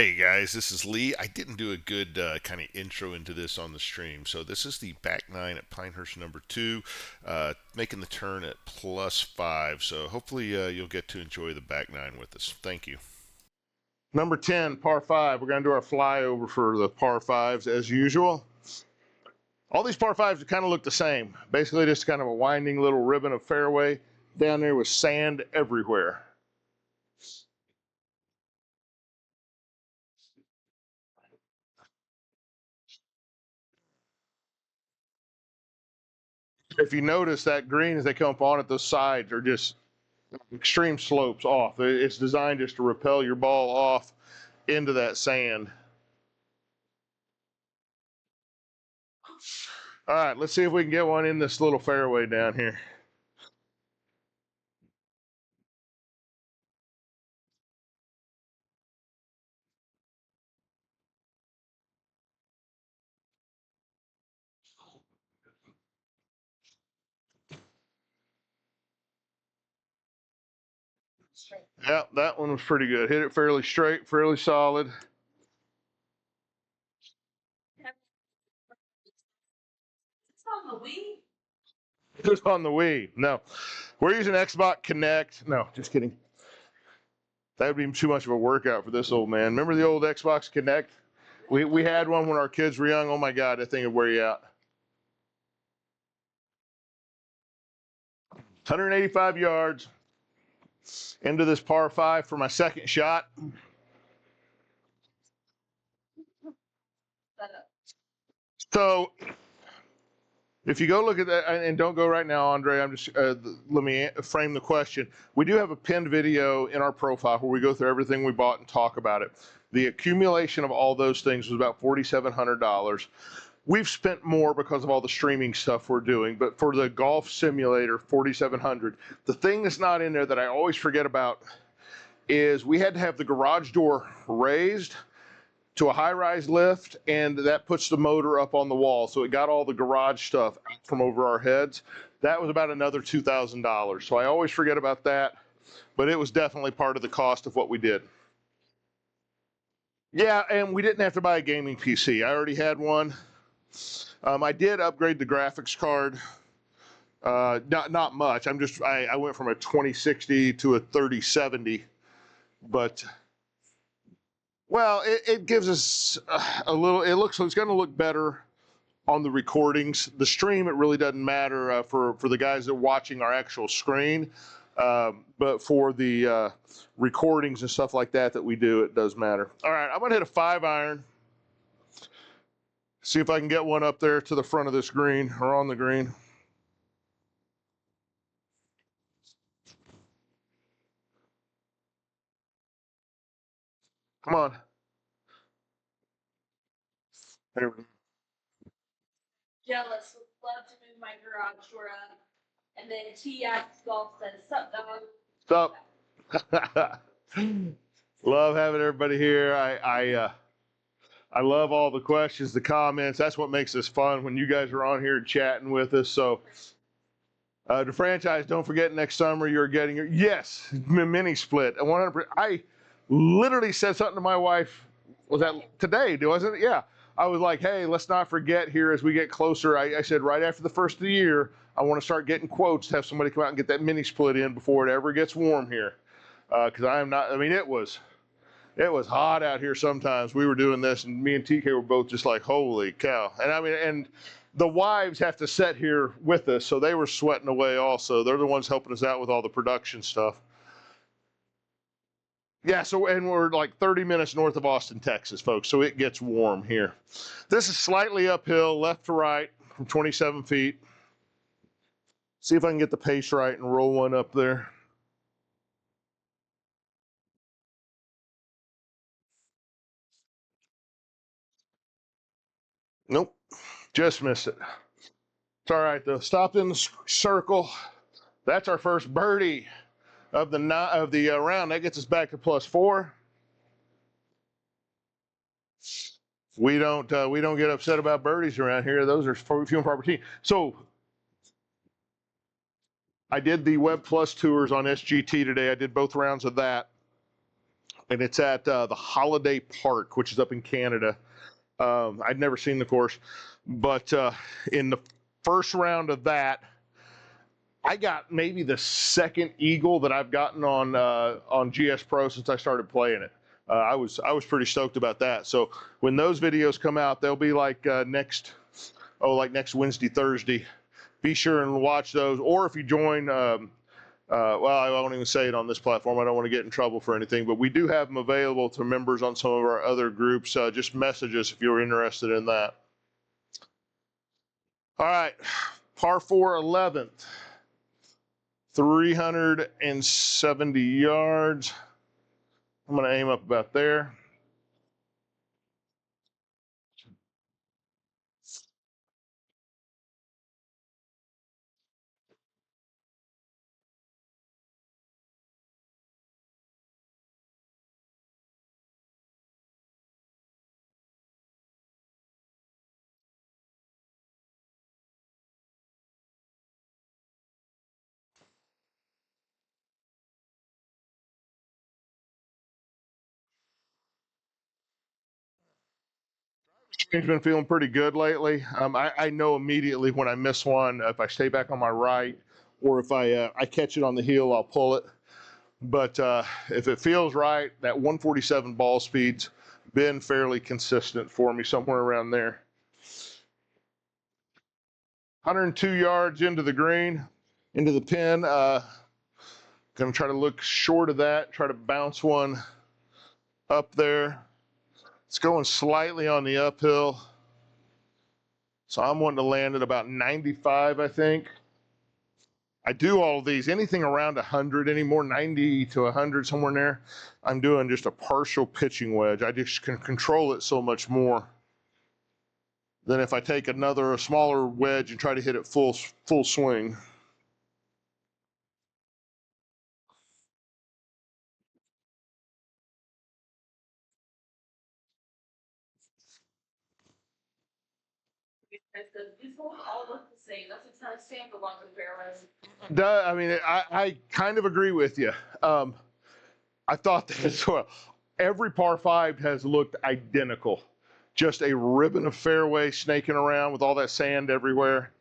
Hey guys, this is Lee. I didn't do a good kind of intro into this on the stream. So this is the back nine at Pinehurst number two, making the turn at +5. So hopefully you'll get to enjoy the back nine with us. Thank you. Number 10, par 5. We're going to do our flyover for the par 5s as usual. All these par 5s kind of look the same. Basically just kind of a winding little ribbon of fairway down there with sand everywhere. If you notice that green as they come up on it, those sides are just extreme slopes off. It's designed just to repel your ball off into that sand. All right, let's see if we can get one in this little fairway down here. Yeah, that one was pretty good. Hit it fairly straight, fairly solid. It's on the Wii. Just on the Wii. No, we're using Xbox Connect. No, just kidding. That would be too much of a workout for this old man. Remember the old Xbox Connect? We had one when our kids were young. Oh my God, that thing would wear you out. 185 yards into this par 5 for my second shot. So if you go look at that, and don't go right now, Andre, I'm just, let me frame the question. We do have a pinned video in our profile where we go through everything we bought and talk about it. The accumulation of all those things was about $4,700. We've spent more because of all the streaming stuff we're doing, but for the golf simulator, $4,700. The thing that's not in there that I always forget about is we had to have the garage door raised to a high-rise lift, and that puts the motor up on the wall. So it got all the garage stuff out from over our heads. That was about another $2,000. So I always forget about that, but it was definitely part of the cost of what we did. Yeah, and we didn't have to buy a gaming PC. I already had one. I did upgrade the graphics card. Not much. I went from a 2060 to a 3070, but well, it gives us a little. It's going to look better on the recordings. The stream, it really doesn't matter for the guys that are watching our actual screen, but for the recordings and stuff like that we do, it does matter. All right, I'm going to hit a 5-iron. See if I can get one up there to the front of this green or on the green. Come on. There we go. Jealous. Would love to move my garage door up. And then TX Golf says, sup, dog? Sup. Love having everybody here. I love all the questions, the comments. That's what makes this fun when you guys are on here chatting with us. So the franchise, don't forget next summer you're getting your, yes, mini split. 100%. I literally said something to my wife, was that today, wasn't it? Yeah. I was like, hey, let's not forget here as we get closer. I said right after the first of the year, I want to start getting quotes to have somebody come out and get that mini split in before it ever gets warm here. Because I am not, I mean, it was hot out here sometimes. We were doing this, and me and TK were both just like, holy cow. And I mean, and the wives have to sit here with us, so they were sweating away also. They're the ones helping us out with all the production stuff. Yeah, so, and we're like 30 minutes north of Austin, Texas, folks, so it gets warm here. This is slightly uphill, left to right, from 27 feet. See if I can get the pace right and roll one up there. Nope, just missed it. It's all right, though. Stopped in the circle. That's our first birdie of the round. That gets us back to +4. We don't get upset about birdies around here. Those are few and far between. So I did the Web Plus tours on SGT today. I did both rounds of that. and it's at the Holiday Park, which is up in Canada. I'd never seen the course, but in the first round of that, I got maybe the second eagle that I've gotten on GS Pro since I started playing it. I was pretty stoked about that. So when those videos come out, they'll be like next Wednesday, Thursday. Be sure and watch those. Or if you join, well, I won't even say it on this platform. I don't want to get in trouble for anything, but we do have them available to members on some of our other groups. Just message us if you're interested in that. All right, par 4 11th. 370 yards. I'm going to aim up about there. He's been feeling pretty good lately. I know immediately when I miss one, if I stay back on my right, or if I catch it on the heel, I'll pull it. But if it feels right, that 147 ball speed's been fairly consistent for me, somewhere around there. 102 yards into the green, into the pin. Gonna try to look short of that, try to bounce one up there. It's going slightly on the uphill. So I'm wanting to land at about 95, I think. I do all of these, anything around 100 anymore, 90 to 100, somewhere in there. I'm doing just a partial pitching wedge. I just can control it so much more than if I take a smaller wedge and try to hit it full swing. These holes all look the same. That's a ton of sand along the fairways. I mean, I kind of agree with you. I thought that as well. Every par 5 has looked identical. Just a ribbon of fairway snaking around with all that sand everywhere.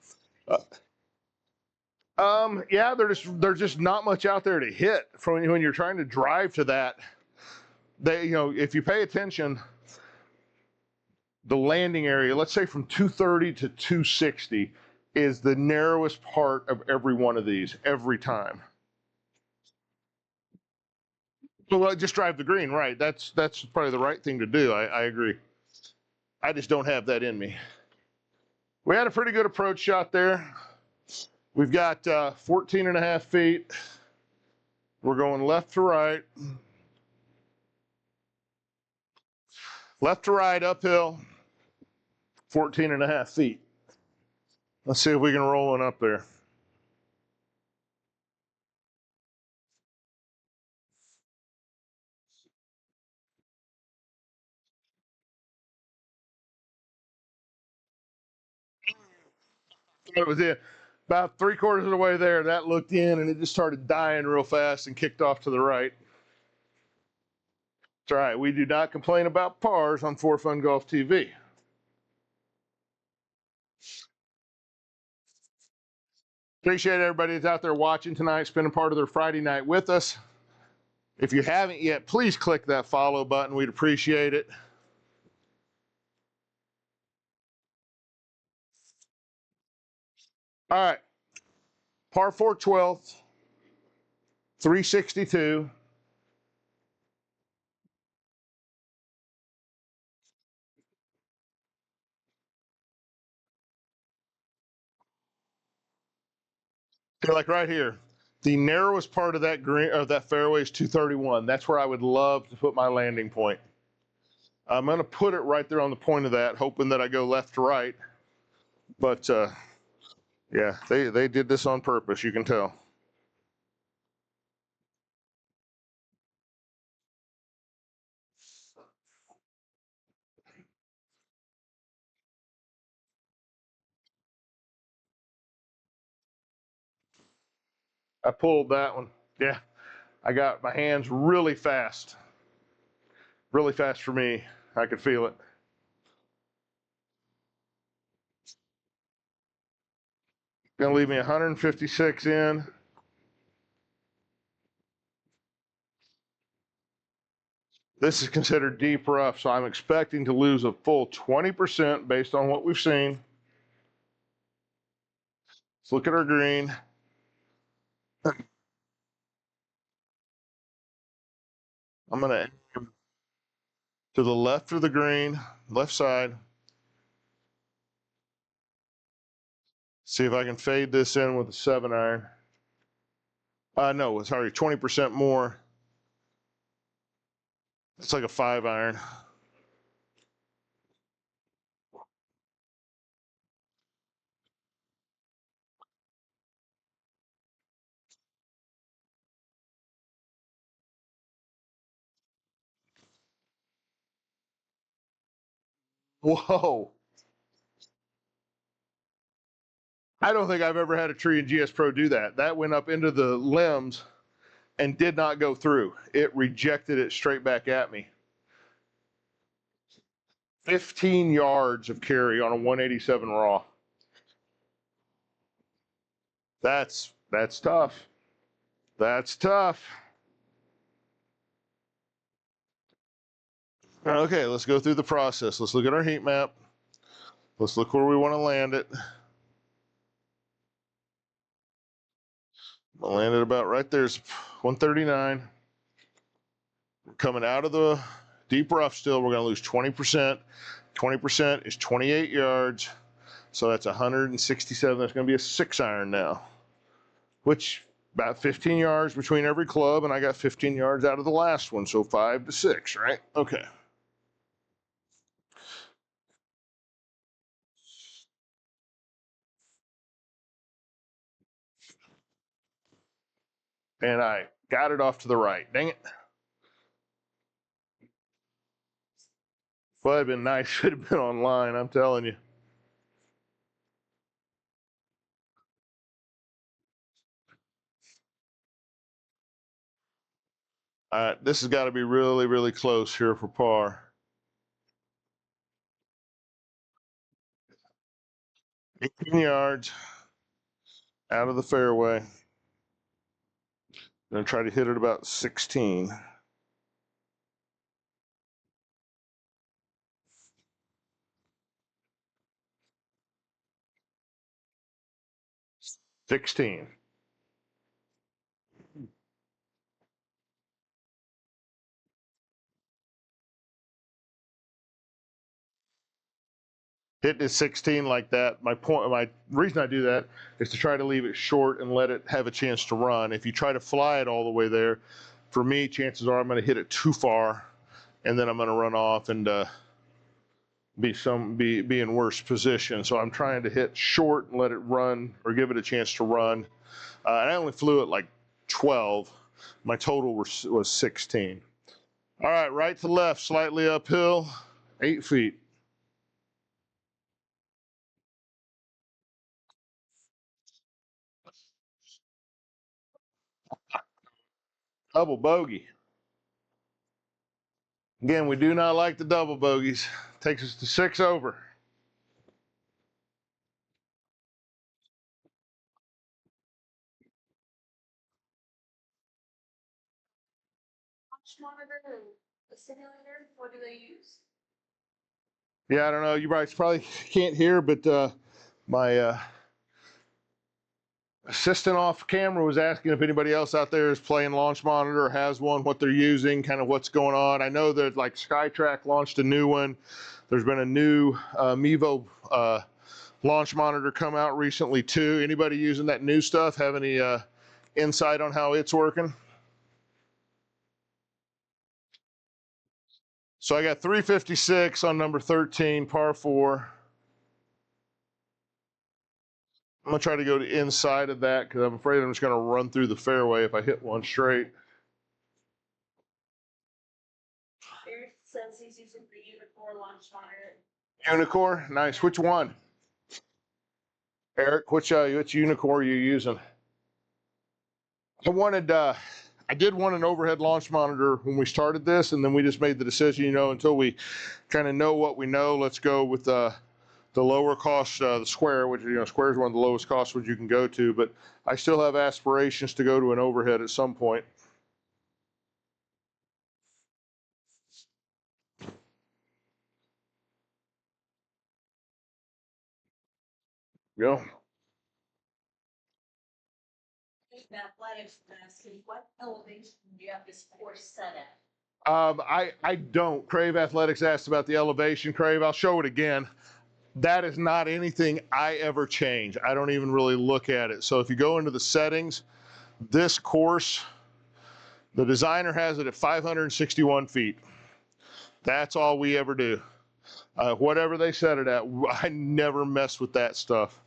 Yeah, there's just not much out there to hit from when you're trying to drive to that. If you pay attention, the landing area, let's say from 230 to 260, is the narrowest part of every one of these every time. Well, just drive the green, right? That's probably the right thing to do. I agree. I just don't have that in me. We had a pretty good approach shot there. We've got 14 and a half feet. We're going left to right. Left to right, uphill, 14 and a half feet. Let's see if we can roll one up there. It was in. About 3/4 of the way there, that looked in and it just started dying real fast and kicked off to the right. It's all right. We do not complain about pars on For Fun Golf TV. Appreciate everybody that's out there watching tonight, spending part of their Friday night with us. If you haven't yet, please click that follow button. We'd appreciate it. All right. Par 4 12th, 362. So like right here, the narrowest part of that green of that fairway is 231. That's where I would love to put my landing point. I'm going to put it right there on the point of that, hoping that I go left to right. But yeah, they did this on purpose. You can tell. I pulled that one. Yeah, I got my hands really fast. Really fast for me. I could feel it. Gonna leave me 156 in. This is considered deep rough, so I'm expecting to lose a full 20% based on what we've seen. Let's look at our green. I'm gonna aim to the left of the green, left side. See if I can fade this in with a 7-iron. No, it's already 20% more. It's like a 5-iron. Whoa. I don't think I've ever had a tree in GS Pro do that. That went up into the limbs and did not go through. It rejected it straight back at me. 15 yards of carry on a 187 raw. That's tough. That's tough. Okay, let's go through the process. Let's look at our heat map. Let's look where we want to land it. I'll land it about right there. It's 139. We're coming out of the deep rough still. We're going to lose 20%. 20% is 28 yards. So that's 167. That's going to be a 6-iron now, which about 15 yards between every club, and I got 15 yards out of the last one, so 5 to 6, right? Okay. And I got it off to the right. Dang it. Well, it'd been nice if it had been online, I'm telling you. All right, this has got to be really, really close here for par. 18 yards out of the fairway. Gonna try to hit it about 16. 16. Hitting it 16 like that, my reason I do that is to try to leave it short and let it have a chance to run. If you try to fly it all the way there, for me, chances are I'm going to hit it too far, and then I'm going to run off and be in worse position. So I'm trying to hit short and let it run, or give it a chance to run. And I only flew it like 12. My total was 16. All right, right to left, slightly uphill, 8 feet. Double bogey. Again, we do not like the double bogeys. Takes us to 6 over. Launch monitor and the simulator, what do they use? Yeah, I don't know. You guys probably can't hear, but my assistant off camera was asking if anybody else out there is playing launch monitor or has one, what they're using, kind of what's going on. I know that like SkyTrack launched a new one. There's been a new Mevo launch monitor come out recently too. Anybody using that new stuff have any insight on how it's working? So I got 356 on number 13, par 4. I'm gonna try to go to inside of that because I'm afraid I'm just gonna run through the fairway if I hit one straight. Eric says he's using the Unicore launch monitor. Unicore, nice. Which one? Eric, which Unicore are you using? I wanted I did want an overhead launch monitor when we started this, and then we just made the decision, you know, until we kind of know what we know, let's go with the lower cost, the Square, which, you know, Square is one of the lowest cost ones you can go to, but I still have aspirations to go to an overhead at some point. You know, Athletics asking, what elevation do you have this course set at? I don't. Crave Athletics asked about the elevation. Crave, I'll show it again. That is not anything I ever change. I don't even really look at it. So if you go into the settings, this course, the designer has it at 561 feet. That's all we ever do. Whatever they set it at, I never mess with that stuff.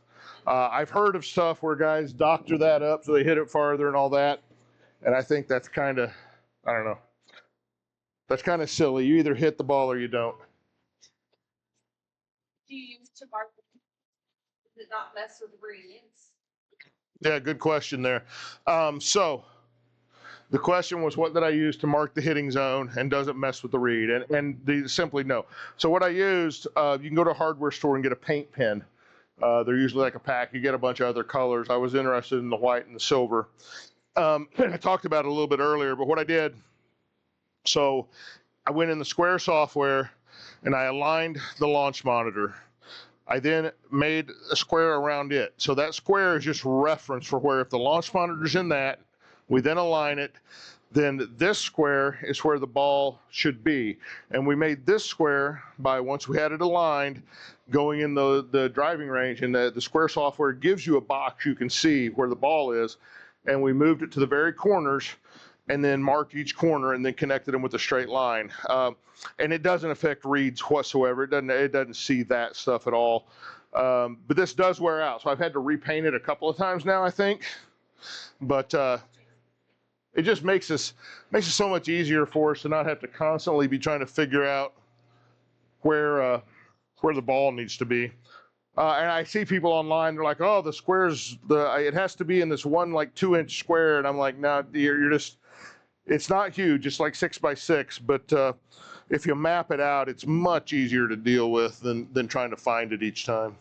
I've heard of stuff where guys doctor that up so they hit it farther and all that. And I think that's kind of, I don't know, that's kind of silly. You either hit the ball or you don't. Do you use to mark? Does it not mess with readings? Yeah, good question there. So the question was, what did I use to mark the hitting zone and does it mess with the read? And simply no. So what I used, you can go to a hardware store and get a paint pen. They're usually like a pack. You get a bunch of other colors. I was interested in the white and the silver. I talked about it a little bit earlier, but what I did, so I went in the Square software and I aligned the launch monitor. I then made a square around it. So that square is just reference for where if the launch monitor's in that, we then align it, then this square is where the ball should be. And we made this square by, once we had it aligned, going in the driving range, and the Square software gives you a box you can see where the ball is. And we moved it to the very corners and then marked each corner and then connected them with a straight line. And it doesn't affect reads whatsoever. It doesn't see that stuff at all. But this does wear out. So I've had to repaint it a couple of times now, I think. But it just makes it so much easier for us to not have to constantly be trying to figure out where the ball needs to be. And I see people online, they're like, oh, the squares, it has to be in this one like 2-inch square. And I'm like, no, you're just, it's not huge. It's like 6 by 6, but if you map it out, it's much easier to deal with than trying to find it each time.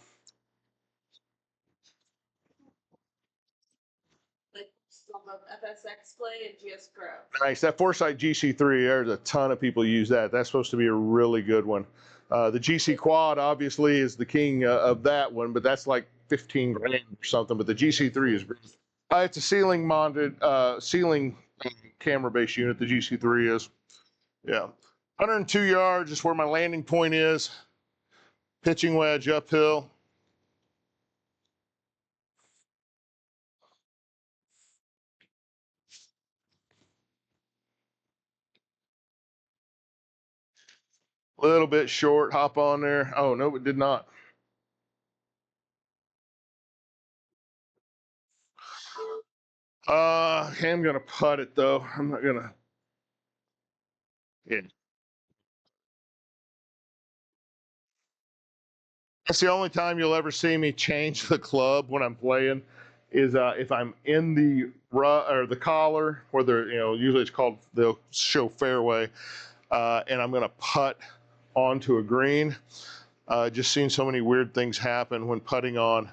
Like some of FSX Play and GS Pro. Nice. That Foresight GC3, there's a ton of people use that. That's supposed to be a really good one. The GC Quad obviously is the king of that one, but that's like 15 grand or something. But the GC3 is great. It's a ceiling mounted, ceiling camera based unit. The GC3 is, yeah. 102 yards is where my landing point is. Pitching wedge uphill. A little bit short, hop on there. Oh, no, it did not. I'm going to putt it, though. I'm not going to. Yeah. That's the only time you'll ever see me change the club when I'm playing is if I'm in the collar, where they're, you know, usually it's called, they'll show fairway, and I'm going to putt onto a green. Just seen so many weird things happen when putting on.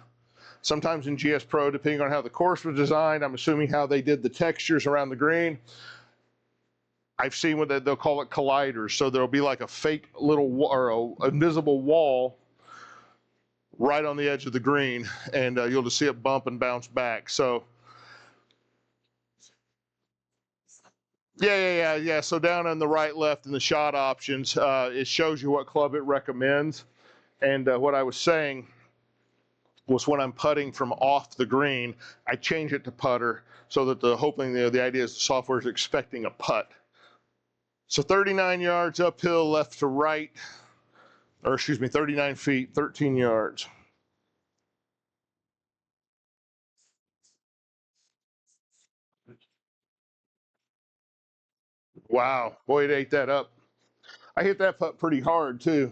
Sometimes in GS Pro, depending on how the course was designed, I'm assuming how they did the textures around the green. I've seen what they'll call it colliders. So there'll be like a fake little or a invisible wall right on the edge of the green, and you'll just see it bump and bounce back. So yeah. So down on the right, left, in the shot options, it shows you what club it recommends. And what I was saying was when I'm putting from off the green, I change it to putter so that the idea is the software is expecting a putt. So 39 yards uphill, left to right, or excuse me, 39 feet, 13 yards. Wow, boy, it ate that up. I hit that putt pretty hard too.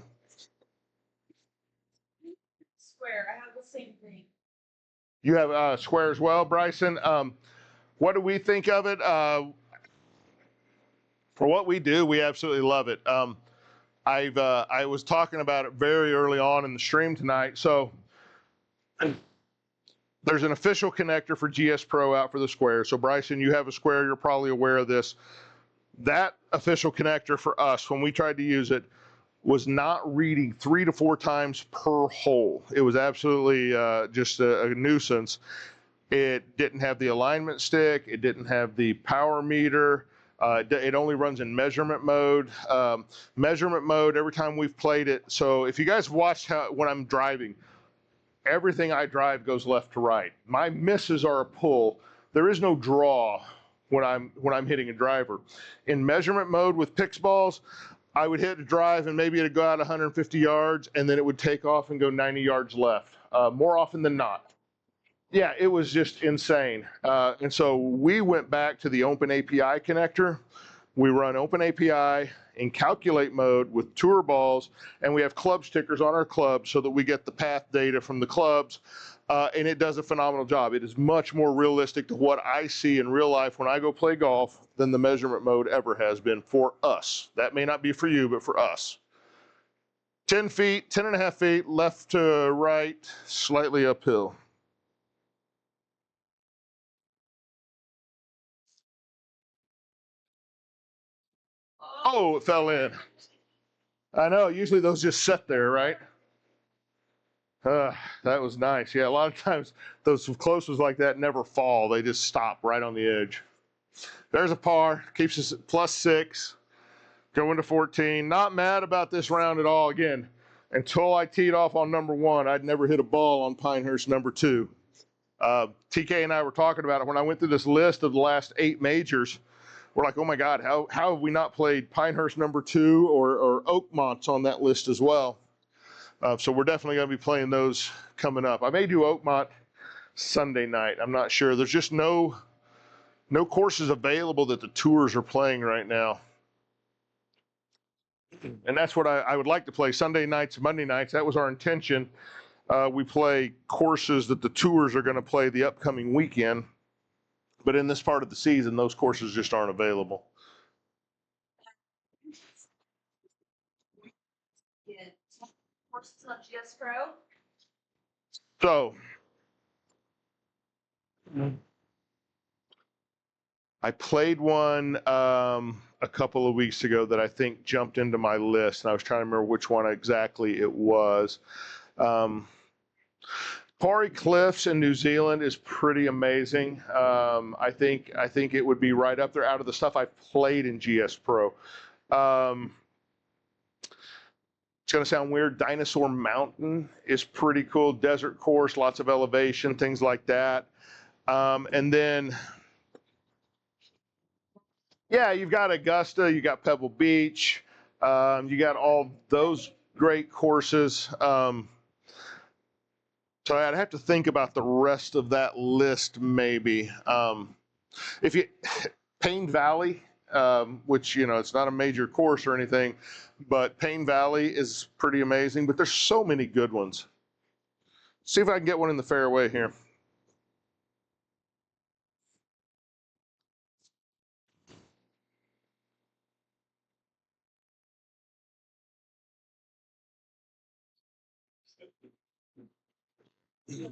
Square, I have the same thing. You have Square as well, Bryson. What do we think of it? For what we do, we absolutely love it. I was talking about it very early on in the stream tonight. So there's an official connector for GS Pro out for the Square. So Bryson, you have a Square, you're probably aware of this. That official connector for us, when we tried to use it, was not reading 3 to 4 times per hole. It was absolutely just a nuisance. It didn't have the alignment stick. It didn't have the power meter. It only runs in measurement mode. Measurement mode, every time we've played it. So if you guys watched when I'm driving, everything I drive goes left to right. My misses are a pull. There is no draw when I'm hitting a driver. In measurement mode with Pix balls, I would hit a drive and maybe it'd go out 150 yards and then it would take off and go 90 yards left, more often than not. Yeah, it was just insane. And so we went back to the Open API connector. We run Open API in calculate mode with tour balls, and we have club stickers on our clubs so that we get the path data from the clubs, and it does a phenomenal job. It is much more realistic to what I see in real life when I go play golf than the measurement mode ever has been for us. That may not be for you, but for us. 10 feet, 10 and a half feet, left to right, slightly uphill. Oh, it fell in. I know, usually those just sit there, right? That was nice. Yeah, a lot of times those close ones like that never fall. They just stop right on the edge. There's a par, keeps us at +6, going to 14. Not mad about this round at all. Again, until I teed off on number 1, I'd never hit a ball on Pinehurst number 2. TK and I were talking about it when I went through this list of the last 8 majors. We're like, oh my God, how have we not played Pinehurst number 2 or Oakmont's on that list as well? So we're definitely going to be playing those coming up. I may do Oakmont Sunday night. I'm not sure. There's just no courses available that the tours are playing right now. And that's what I would like to play Sunday nights, Monday nights. That was our intention. We play courses that the tours are going to play the upcoming weekend. But in this part of the season, those courses just aren't available. Yeah. Courses on GS Pro. So I played one a couple of weeks ago that I think jumped into my list, and I was trying to remember which one exactly it was. Pari Cliffs in New Zealand is pretty amazing. I think it would be right up there out of the stuff I've played in GS Pro. It's going to sound weird. Dinosaur Mountain is pretty cool. Desert course, lots of elevation, things like that. And then, yeah, you've got Augusta, you got Pebble Beach, you got all those great courses. So I'd have to think about the rest of that list maybe. If you Payne Valley, which it's not a major course or anything, but Payne Valley is pretty amazing. But there's so many good ones. See if I can get one in the fairway here. It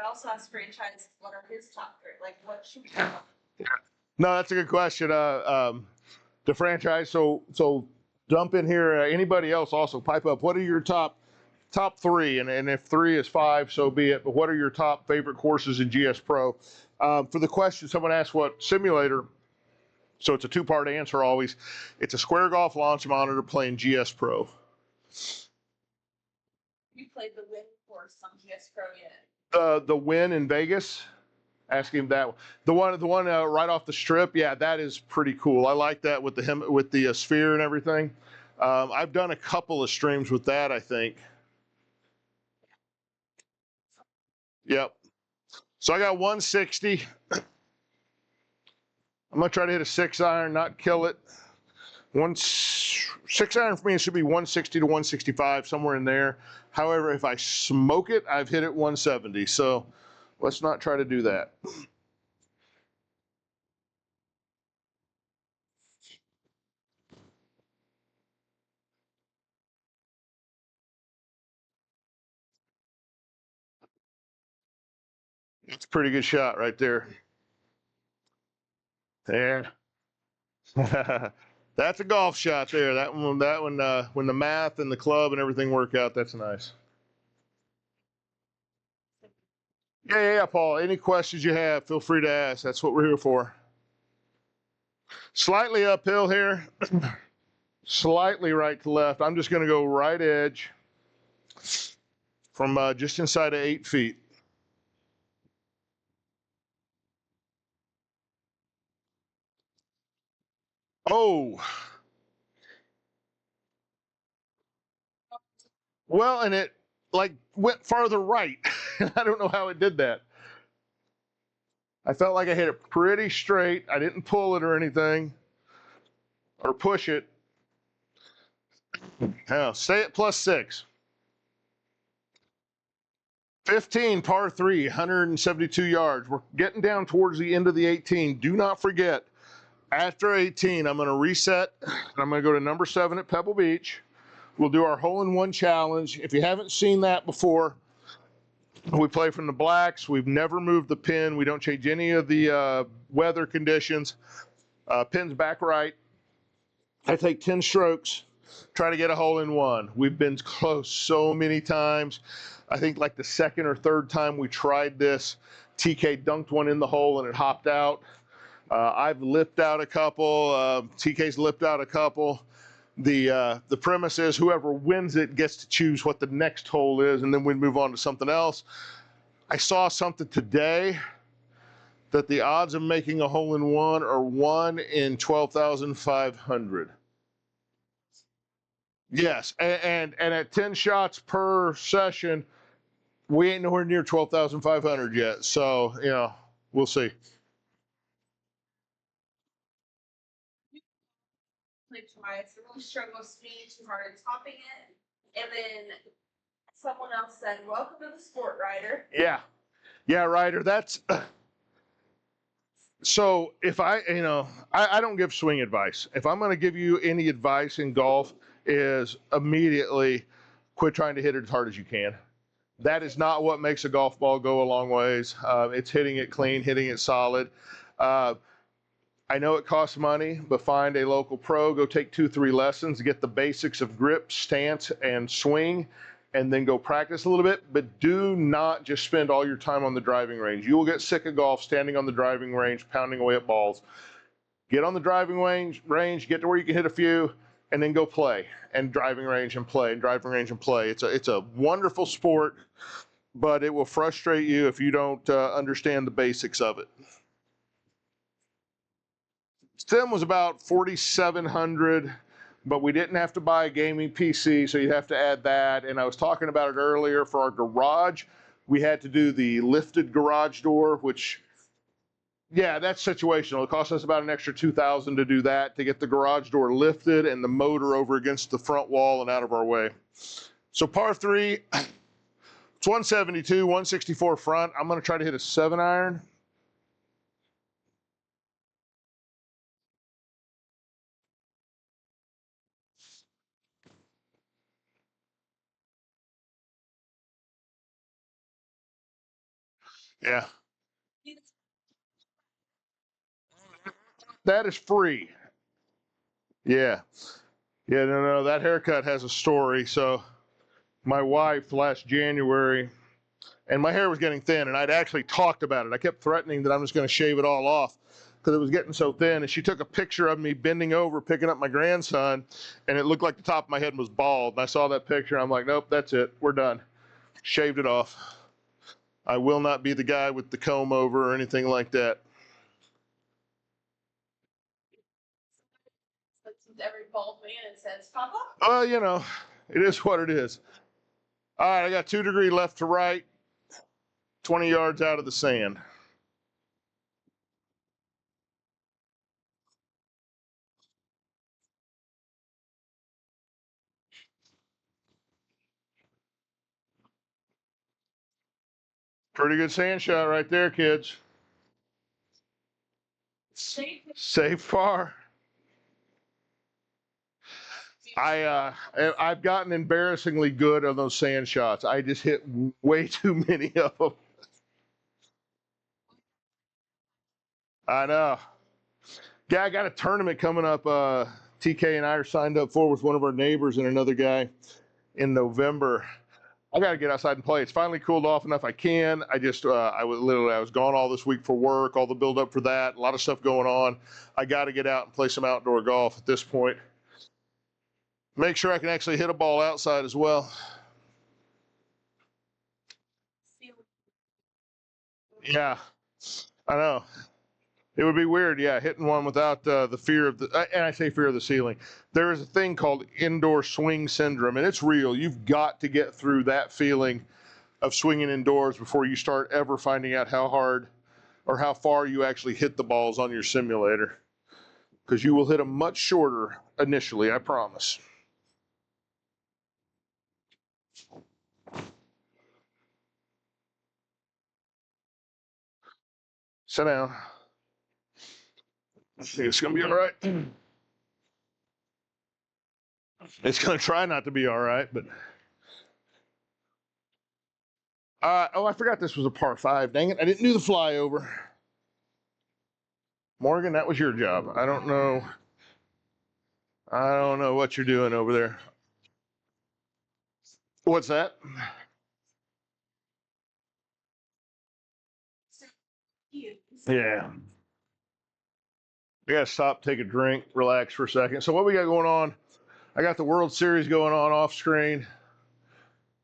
also has franchises. What are his top 3? Like, what should we talk about? No, that's a good question. The franchise. So dump in here. Anybody else also pipe up. What are your top 3? And if 3 is 5, so be it. But what are your top favorite courses in GS Pro? For the question, someone asked what simulator. So it's a 2-part answer always. It's a Square Golf launch monitor playing GS Pro. You played the Win course on GS Pro yet? The Win in Vegas. Ask him that. The one right off the strip. Yeah, that is pretty cool. I like that with the sphere and everything. I've done a couple of streams with that, I think. Yep. So I got 160. I'm gonna try to hit a 6-iron, not kill it. 6-iron for me, it should be 160 to 165, somewhere in there. However, if I smoke it, I've hit it 170. So let's not try to do that. It's a pretty good shot right there. There. That's a golf shot there. That one, when the math and the club and everything work out, that's nice. Yeah, Paul. Any questions you have, feel free to ask. That's what we're here for. Slightly uphill here, slightly right to left. I'm just going to go right edge from just inside of 8 feet. Oh, well, and it like went farther right. I don't know how it did that. I felt like I hit it pretty straight. I didn't pull it or anything or push it. Now, stay at +6. 15, par 3, 172 yards. We're getting down towards the end of the 18. Do not forget, after 18, I'm going to reset, and I'm going to go to number 7 at Pebble Beach. We'll do our hole-in-one challenge. If you haven't seen that before, we play from the blacks. We've never moved the pin. We don't change any of the weather conditions. Pin's back right. I take 10 strokes, try to get a hole-in-one. We've been close so many times. I think like the second or third time we tried this, TK dunked one in the hole and it hopped out. I've lipped out a couple. TK's lipped out a couple. The premise is whoever wins it gets to choose what the next hole is, and then we move on to something else. I saw something today that the odds of making a hole-in-one are 1 in 12,500. Yes, and at 10 shots per session, we ain't nowhere near 12,500 yet. So, we'll see. Played twice. I really struggled with speed, too hard at topping it. And then someone else said, "Welcome to the sport, Ryder." Yeah, Ryder. That's so. If I don't give swing advice. If I'm going to give you any advice in golf, is immediately quit trying to hit it as hard as you can. That is not what makes a golf ball go a long ways. It's hitting it clean, hitting it solid. I know it costs money, but find a local pro, go take 2-3 lessons, get the basics of grip, stance, and swing, and then go practice a little bit. But do not just spend all your time on the driving range. You will get sick of golf standing on the driving range, pounding away at balls. Get on the driving range, get to where you can hit a few, and then go play, and driving range and play, and driving range and play. It's a wonderful sport, but it will frustrate you if you don't understand the basics of it. Sim was about 4,700, but we didn't have to buy a gaming PC, so you'd have to add that. And I was talking about it earlier for our garage. We had to do the lifted garage door, which, yeah, that's situational. It cost us about an extra $2,000 to do that, to get the garage door lifted and the motor over against the front wall and out of our way. So par 3, it's 172, 164 front. I'm going to try to hit a 7-iron. Yeah. That is free. Yeah. Yeah, no, that haircut has a story. So my wife last January, and my hair was getting thin, and I'd actually talked about it. I kept threatening that I'm just going to shave it all off because it was getting so thin. And she took a picture of me bending over, picking up my grandson, and it looked like the top of my head was bald. And I saw that picture, and I'm like, nope, that's it. We're done. Shaved it off. I will not be the guy with the comb over or anything like that. Every bald man says, "Papa." It is what it is. All right, I got 2 degree left to right, 20 yards out of the sand. Pretty good sand shot right there, kids. Safe par. I've gotten embarrassingly good on those sand shots. I just hit way too many of them. I know. Yeah, I got a tournament coming up. TK and I are signed up for with one of our neighbors and another guy in November. I got to get outside and play. It's finally cooled off enough I can. I just, I was gone all this week for work, all the build up for that, a lot of stuff going on. I got to get out and play some outdoor golf at this point. Make sure I can actually hit a ball outside as well. Yeah, I know. It would be weird, yeah, hitting one without the fear of the, and I say fear of the ceiling. There is a thing called indoor swing syndrome, and it's real. You've got to get through that feeling of swinging indoors before you start ever finding out how hard or how far you actually hit the balls on your simulator. Because you will hit them much shorter initially, I promise. Sit down. I think it's going to be all right. It's going to try not to be all right, but. Oh, I forgot this was a par 5. Dang it. I didn't do the flyover. Morgan, that was your job. I don't know. I don't know what you're doing over there. What's that? Yeah. We got to stop, take a drink, relax for a second. So, what we got going on? I got the World Series going on off screen.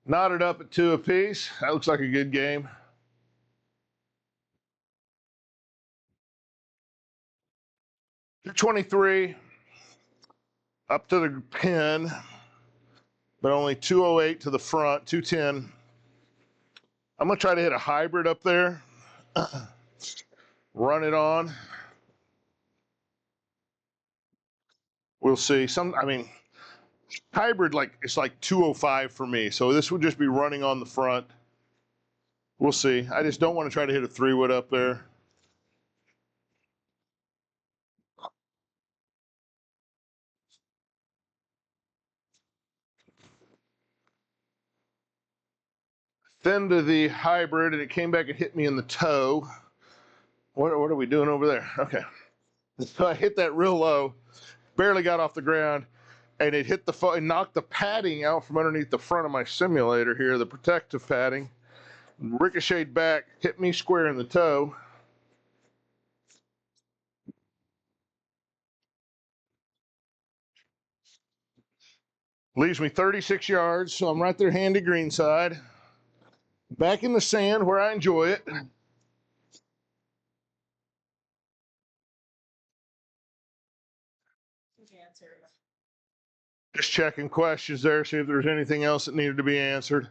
Knotted up at 2 apiece. That looks like a good game. They're 23 up to the pin, but only 208 to the front, 210. I'm going to try to hit a hybrid up there. Run it on. We'll see. Hybrid, like, it's like 205 for me. So this would just be running on the front. We'll see. I just don't want to try to hit a 3-wood up there. Then to the hybrid, and it came back and hit me in the toe. What are we doing over there? Okay. So I hit that real low, barely got off the ground, and it hit and knocked the padding out from underneath the front of my simulator here, the protective padding. Ricocheted back, hit me square in the toe. Leaves me 36 yards, so I'm right there handy greenside. Back in the sand where I enjoy it. Just checking questions there, see if there's anything else that needed to be answered.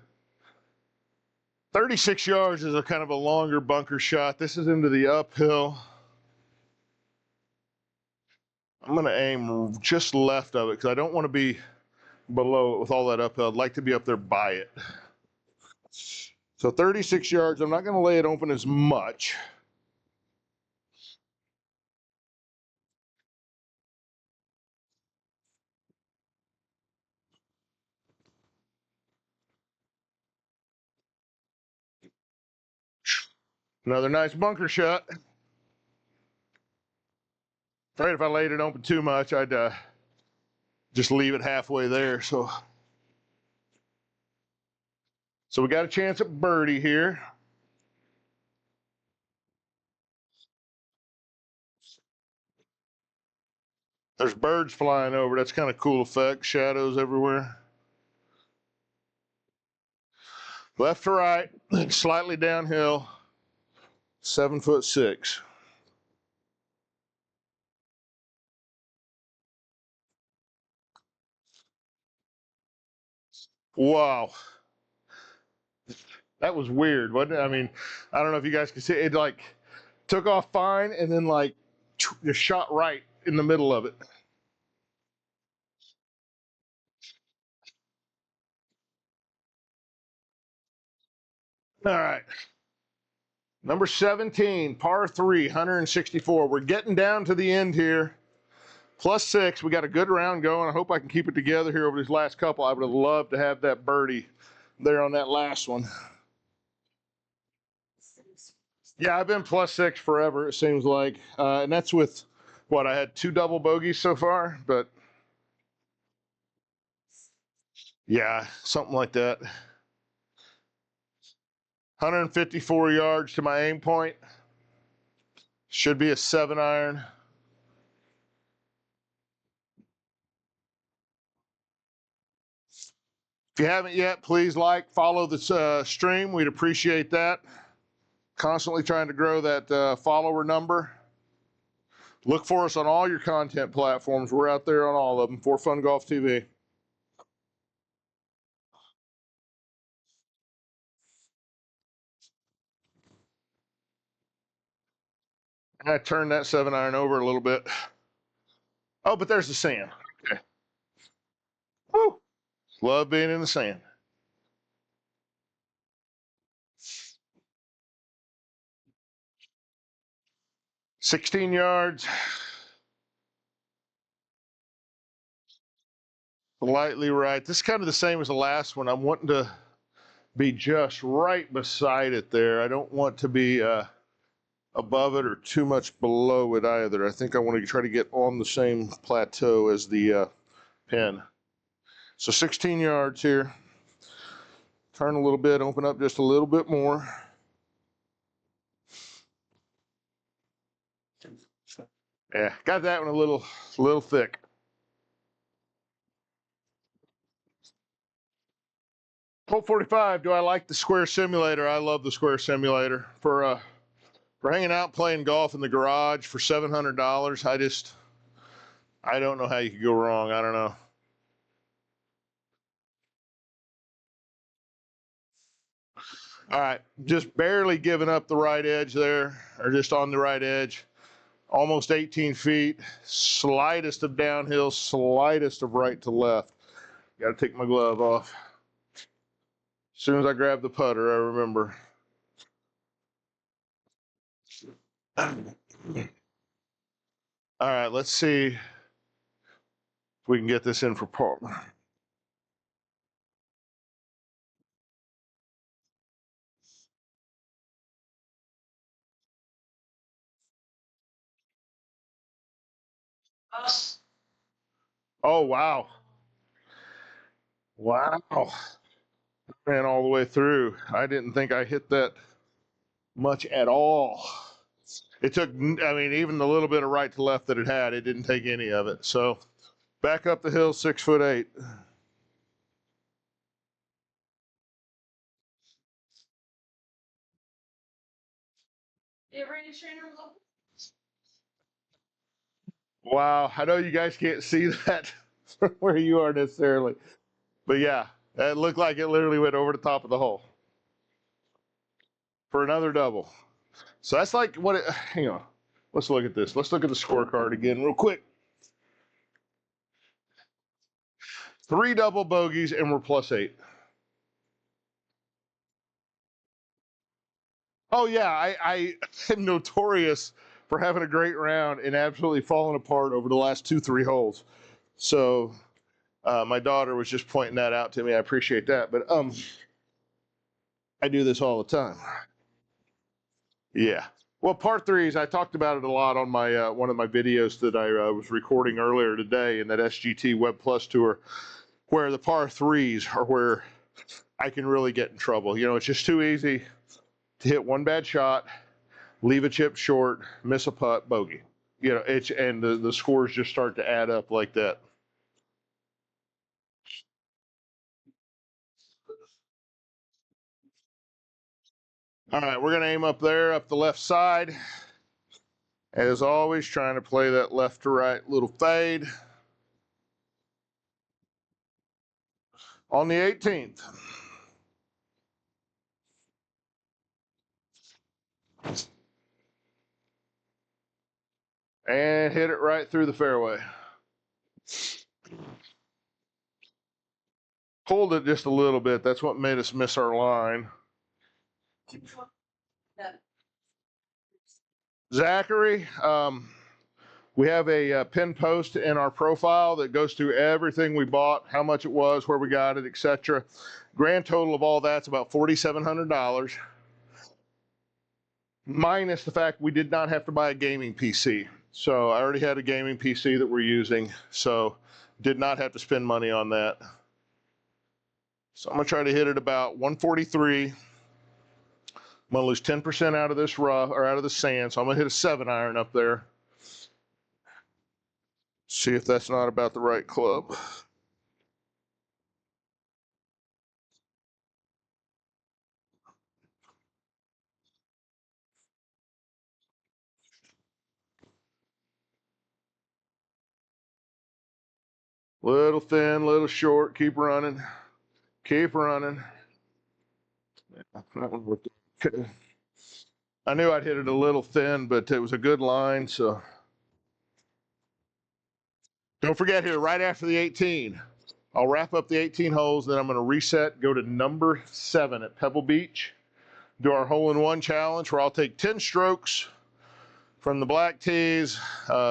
36 yards is a kind of a longer bunker shot. This is into the uphill. I'm going to aim just left of it because I don't want to be below it with all that uphill. I'd like to be up there by it. So 36 yards, I'm not going to lay it open as much. Another nice bunker shot. Afraid if I laid it open too much, I'd just leave it halfway there. So we got a chance at birdie here. There's birds flying over. That's kind of cool effect. Shadows everywhere. Left to right, slightly downhill. 7'6". Wow. That was weird, wasn't it? I mean, I don't know if you guys can see it, like took off fine and then like just shot right in the middle of it. All right. Number 17, par 3, 164. We're getting down to the end here. +6. We got a good round going. I hope I can keep it together here over these last couple. I would have loved to have that birdie there on that last one. Yeah, I've been +6 forever, it seems like. And that's with what I had 2 double bogeys so far, but yeah, something like that. 154 yards to my aim point. Should be a 7-iron. If you haven't yet, please like, follow this stream. We'd appreciate that. Constantly trying to grow that follower number. Look for us on all your content platforms. We're out there on all of them. For Fun Golf TV. I turned that 7-iron over a little bit. Oh, but there's the sand. Okay. Woo! Love being in the sand. 16 yards. Slightly right. This is kind of the same as the last one. I'm wanting to be just right beside it there. I don't want to be above it or too much below it either. I think I want to try to get on the same plateau as the pin. So 16 yards here. Turn a little bit, open up just a little bit more. Yeah, got that one a little thick. Hole 45, do I like the square simulator? I love the square simulator. For hanging out playing golf in the garage for $700, I don't know how you could go wrong. I don't know. All right, just barely giving up the right edge there, or just on the right edge. Almost 18 feet, slightest of downhill, slightest of right to left. Got to take my glove off. As soon as I grab the putter, I remember. All right, let's see if we can get this in for par. Oh, wow. Wow. Ran all the way through. I didn't think I hit that much at all. It took, I mean, even the little bit of right to left that it had, it didn't take any of it. So back up the hill, 6'8". You ever any trainer look? Wow, I know you guys can't see that from where you are necessarily, but yeah, it looked like it literally went over the top of the hole for another double. So that's like what it, hang on, let's look at this. Let's look at the scorecard again real quick. 3 double bogeys and we're +8. Oh yeah, I am notorious for having a great round and absolutely falling apart over the last 2-3 holes. So my daughter was just pointing that out to me. I appreciate that, but I do this all the time. Yeah. Well, par threes, I talked about it a lot on my one of my videos that I was recording earlier today in that SGT Web Plus tour, where the par threes are where I can really get in trouble. You know, it's just too easy to hit one bad shot, leave a chip short, miss a putt, bogey. You know, it's and the scores just start to add up like that. All right, we're gonna aim up there, up the left side. As always, trying to play that left to right little fade. On the 18th. And hit it right through the fairway. Pulled it just a little bit. That's what made us miss our line. Zachary, we have a pin post in our profile that goes through everything we bought, how much it was, where we got it, etc. Grand total of all that's about $4,700. minus the fact we did not have to buy a gaming PC. So I already had a gaming PC that we're using, so did not have to spend money on that. So I'm gonna try to hit it about 143. I'm gonna lose 10% out of this rough or out of the sand, so I'm gonna hit a 7-iron up there. See if that's not about the right club. Little thin, little short, keep running. Keep running. That one looked okay. I knew I'd hit it a little thin, but it was a good line, so. Don't forget here, right after the 18, I'll wrap up the 18 holes, then I'm going to reset, go to number 7 at Pebble Beach, do our hole-in-one challenge where I'll take 10 strokes from the black tees,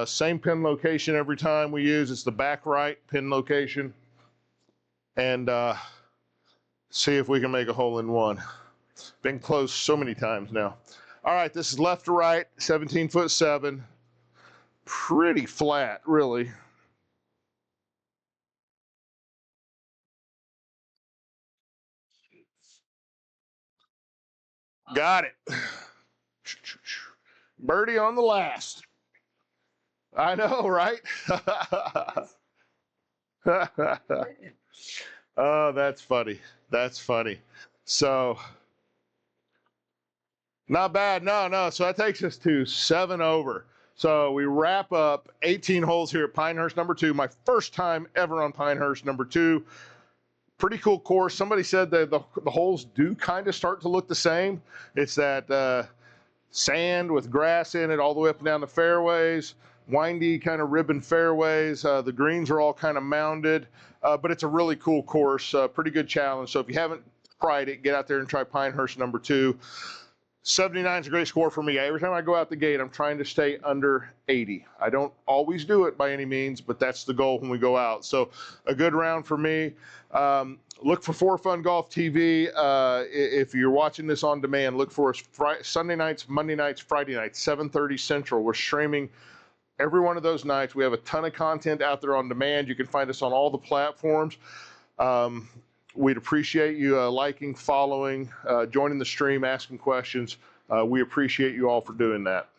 same pin location every time we use. It's the back right pin location, and see if we can make a hole-in-one. Been close so many times now. All right, this is left to right, 17'7". Pretty flat, really. Got it. Birdie on the last. I know, right? Oh, that's funny. That's funny. So, not bad. No. So that takes us to 7 over. So we wrap up 18 holes here at Pinehurst number 2. My first time ever on Pinehurst number 2. Pretty cool course. Somebody said that the holes do kind of start to look the same. It's that sand with grass in it all the way up and down the fairways, windy kind of ribbon fairways. The greens are all kind of mounded, but it's a really cool course, pretty good challenge. So if you haven't tried it, get out there and try Pinehurst number 2. 79 is a great score for me. Every time I go out the gate, I'm trying to stay under 80. I don't always do it by any means, but that's the goal when we go out. So a good round for me. Look for For Fun Golf TV. If you're watching this on demand, look for us Sunday nights, Monday nights, Friday nights, 7:30 Central. We're streaming every one of those nights. We have a ton of content out there on demand. You can find us on all the platforms. We'd appreciate you liking, following, joining the stream, asking questions. We appreciate you all for doing that.